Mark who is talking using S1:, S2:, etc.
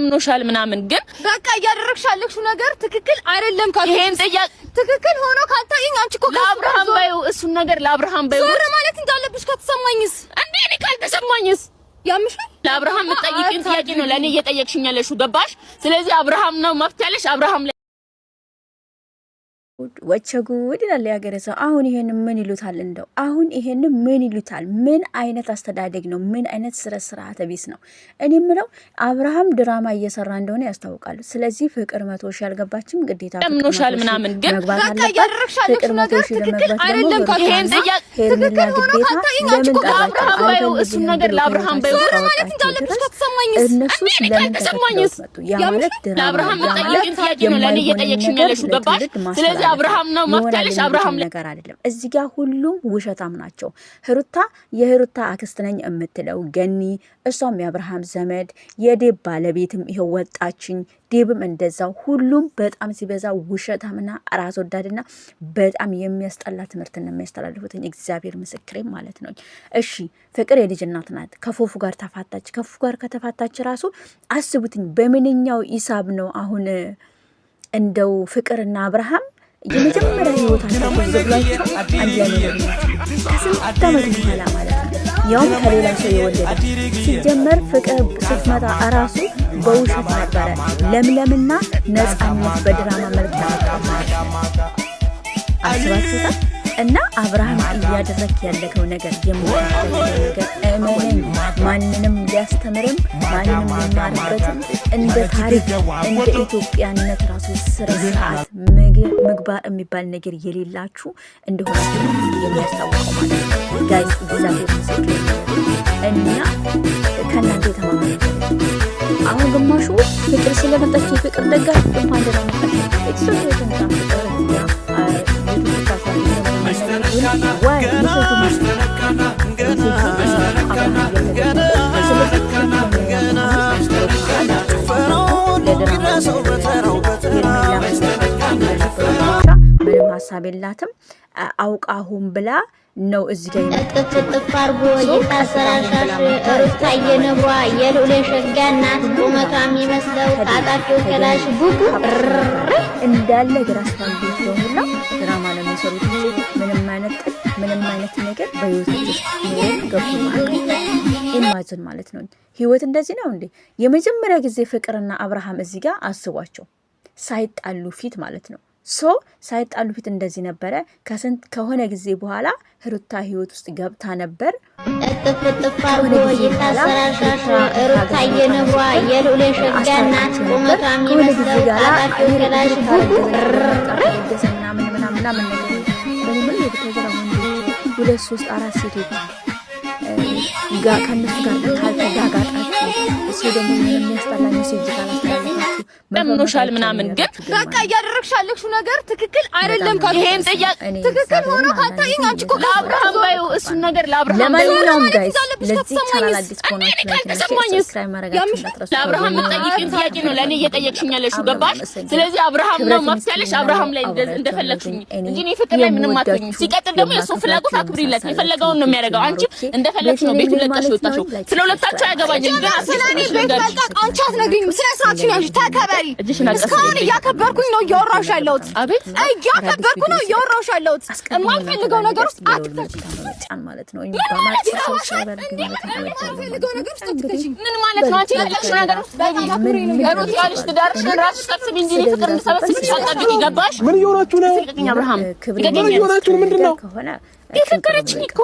S1: ምኖሻል ምናምን ግን
S2: በቃ ያደረግሻለሽ ነገር ትክክል አይደለም ካል
S1: ይሄን ጥያቄ
S2: ትክክል ሆኖ ካልታየኝ አንቺ እኮ
S1: ለአብርሃም ባዩ እሱን ነገር ለአብርሃም ባዩ
S2: ዞር ማለት እንዳለብሽ ከተሰማኝስ
S1: እንዴ እኔ ካልተሰማኝስ
S2: ያምሻል
S1: ለአብርሃም የምትጠይቂኝ ጥያቄ ነው ለኔ እየጠየቅሽኝ ያለሽው ገባሽ ስለዚህ አብርሃም ነው መፍት ያለሽ አብርሃም
S3: ወቸጉድ ይላል ያገረሰው አሁን ይሄን ምን ይሉታል እንደው አሁን ይሄን ምን ይሉታል ምን አይነት አስተዳደግ ነው ምን አይነት ስርዓተ ቢስ ነው እኔ ምለው አብርሃም ድራማ እየሰራ እንደሆነ ያስታውቃል ስለዚህ ፍቅር 100 ሺህ ያልገባችም ግዴታ
S1: ምኖሻል ምናምን ግን
S2: በቃ ያደረግሻለሽ ነገር ትክክል አይደለም
S1: ይሄን ጥያቄ
S2: ትክክል ሆኖ ካልታየኝ አንቺ እኮ
S1: ለአብርሃም ባዩ እሱን ነገር ለአብርሃም ባዩ
S2: ዞር ማለት እንዳለብሽ ከተሰማኝስ
S3: እነሱስ ለምን
S1: ተሰማኝስ
S3: ያ ማለት
S1: ለአብርሃም የምትጠይቂኝ ጥያቄ ነው ለኔ እየጠየቅሽኝ ያለሽው ገባሽ ስለዚህ አብርሃም ነው መፍታለሽ አብርሃም
S3: ነገር አይደለም እዚህ ጋር ሁሉም ውሸታም ናቸው ሩታ የሩታ አክስት ነኝ እምትለው ገኒ እሷም የአብርሃም ዘመድ የዴብ ባለቤትም ይሄው ወጣችኝ ዴብም እንደዛው ሁሉም በጣም ሲበዛ ውሸታምና ራስ ወዳድና በጣም የሚያስጠላ ትምህርትና የሚያስተላልፉት እግዚአብሔር ምስክሬ ማለት ነው እሺ ፍቅር የልጅ እናት ናት ከፎፉ ጋር ተፋታች ከፎፉ ጋር ከተፋታች ራሱ አስቡትኝ በምንኛው ሂሳብ ነው አሁን እንደው ፍቅርና አብርሃም የመጀመሪያ ህይወታቸው ዘግላቸው አንድ ላይ ነው ከስንት ዓመት በኋላ ማለት ነው ያውም ከሌላ ሰው የወለደ ሲጀመር ፍቅር ስትመጣ አራሱ በውሸት ነበረ ለምለምና ነፃነት በድራማ መልክ ያመጣው አስባችሁታ እና አብርሃም እያደረክ ያለከው ነገር የምታደርገው ነገር እመነኝ ማንንም ሊያስተምርም ማንንም ሊማርበትም እንደ ታሪክ እንደ ኢትዮጵያነት ራሱ ስርዓት ምግባር የሚባል ነገር የሌላችሁ እንደሆነ የሚያስታውቀው ማለት ነው ጋይስ እግዚአብሔር ይመስገን እና ከእናንተ የተማመነ አሁን ግማሹ ፍቅር ስለመጣች ፍቅር ደጋፊ እንኳን ደህና መጣች ኤክሶቴሽን ታምጣ ምንም ሀሳብ የላትም አውቃሁን ብላ ነው እዚህ ጋር
S4: ጥፍጥፍ አርጎ የታሰራሻሽ ሩታዬ ነቧ የሉሌ ሸጋናት ቁመቷ የሚመስለው ታጣቂው ከላሽ ቡቡ
S3: እንዳለ ግራስ ባንዲት ደውላ ድራማ ለሚሰሩት ምንም አይነት ነገር በህይወት ውስጥ ነው ገቡ ኢማጂን ማለት ነው ህይወት እንደዚህ ነው እንዴ የመጀመሪያ ጊዜ ፍቅርና አብርሃም እዚህ ጋር አስቧቸው ሳይጣሉ ፊት ማለት ነው ሳይጣሉ ፊት እንደዚህ ነበረ ከሆነ ጊዜ በኋላ ሩታ ህይወት ውስጥ ገብታ ነበር
S4: ጥፍጥፍ አርጎ የታሰራሻሽ ሩታዬ ነቧ የሉሌ ሸጋናት ቁመቷ የሚመስለው ታጣቂው ከላሽ ቡቡ
S3: ምናምን በምን የብተዘራ ወንዶች 2 3 4 ሴቶች ከነሱ ጋር ካልተጋጋጣችሁ እሱ ደግሞ የሚያስጠላ ሜሴጅ ካላስተላለፋችሁ
S1: ምኖሻል ምናምን ግን
S2: በቃ ያደረግሻለሽ ነገር ትክክል አይደለም ካል
S1: ይሄን ጥያቄ
S2: ትክክል ሆኖ ካልታየኝ አንቺ እኮ
S1: ለአብርሃም ባዩ እሱን ነገር ለአብርሃም
S3: ለማንኛውም ጋይስ ለዚህ ቻናል አዲስ ሆናችሁ ሰብስክራይብ ማድረጋችሁን
S1: ለአብርሃም የምትጠይቂኝ ጥያቄ ነው ለኔ እየጠየቅሽኝ ያለሽው ገባሽ ስለዚህ አብርሃም ነው መፍት ያለሽ አብርሃም ላይ እንደፈለግሽኝ እንጂ እኔ ፍቅር ላይ ምንም አትሆኝም ሲቀጥል ደግሞ የሱ ፍላጎት አክብሪለት የፈለገውን ነው የሚያደርገው አንቺ እንደፈለግሽ ነው ቤቱን ለቀሽ ወጣሽው ስለሁለታችሁ ያገባኝም ግን
S2: ስለኔ ቤት ለቀቅ አንቺ አትነግሪኝም ስለ ስራችን ያዥ ተከበሪ እስካሁን እያከበርኩኝ ነው እያወራሁሽ ያለሁት
S1: አቤት
S2: እያከበርኩ ነው እያወራሁሽ ያለሁት የማልፈልገው ነገር ውስጥ አትክተች
S3: ማለት ነው
S1: ምን ማለት ነው አንቺ ያለሽ ነገር ውስጥ ሩት ያለሽ ትዳርሽን ራስሽ ሰብስቢ እንጂ ፍቅር እንድሰበስብሽ አጣብቂ ገባሽ
S5: ምን እየሆናችሁ ነው
S1: አብርሃም
S5: ምን እየሆናችሁ ምንድነው
S3: ከሆነ
S1: የፍቅረችኝ እኮ